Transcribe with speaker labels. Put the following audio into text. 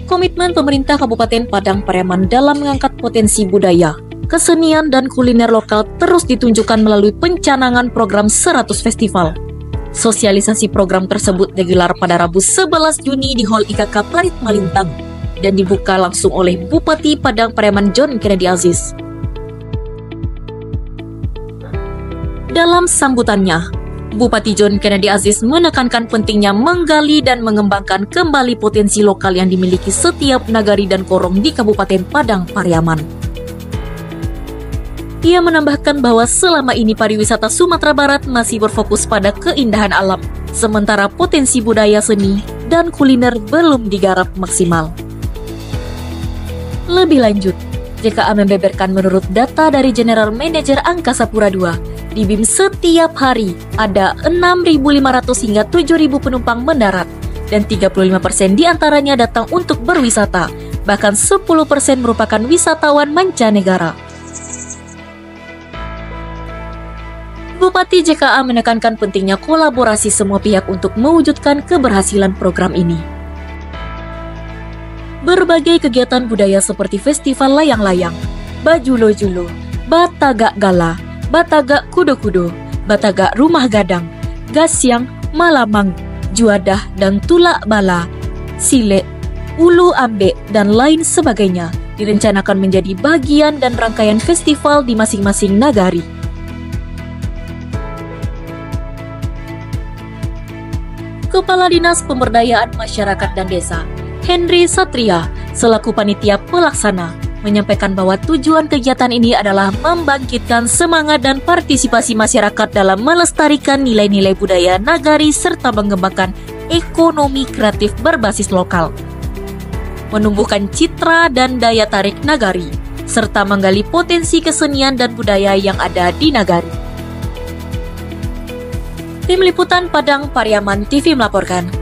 Speaker 1: Komitmen pemerintah Kabupaten Padang Pariaman dalam mengangkat potensi budaya, kesenian, dan kuliner lokal terus ditunjukkan melalui pencanangan program 100 Festival. Sosialisasi program tersebut digelar pada Rabu 11 Juni di Hall IKK Parit Malintang dan dibuka langsung oleh Bupati Padang Pariaman John Kennedy Aziz. Dalam sambutannya, Bupati John Kennedy Aziz menekankan pentingnya menggali dan mengembangkan kembali potensi lokal yang dimiliki setiap nagari dan korong di Kabupaten Padang Pariaman. Ia menambahkan bahwa selama ini pariwisata Sumatera Barat masih berfokus pada keindahan alam, sementara potensi budaya seni dan kuliner belum digarap maksimal. Lebih lanjut, JKA membeberkan menurut data dari General Manager Angkasa Pura II, di BIM setiap hari ada 6.500 hingga 7.000 penumpang mendarat dan 35% diantaranya datang untuk berwisata, bahkan 10% merupakan wisatawan mancanegara. Bupati JKA menekankan pentingnya kolaborasi semua pihak untuk mewujudkan keberhasilan program ini. Berbagai kegiatan budaya seperti festival layang-layang, Bajulo-Julo, Batagak Gala, Batagak Kudo-Kudo, Batagak Rumah Gadang, Gasyang, Malamang, Juadah dan Tulak Bala, Silek, Ulu Ambek, dan lain sebagainya direncanakan menjadi bagian dan rangkaian festival di masing-masing nagari. Kepala Dinas Pemberdayaan Masyarakat dan Desa, Henry Satria, selaku panitia pelaksana, menyampaikan bahwa tujuan kegiatan ini adalah membangkitkan semangat dan partisipasi masyarakat dalam melestarikan nilai-nilai budaya nagari serta mengembangkan ekonomi kreatif berbasis lokal, menumbuhkan citra dan daya tarik nagari, serta menggali potensi kesenian dan budaya yang ada di nagari. Tim Liputan Padang Pariaman TV melaporkan.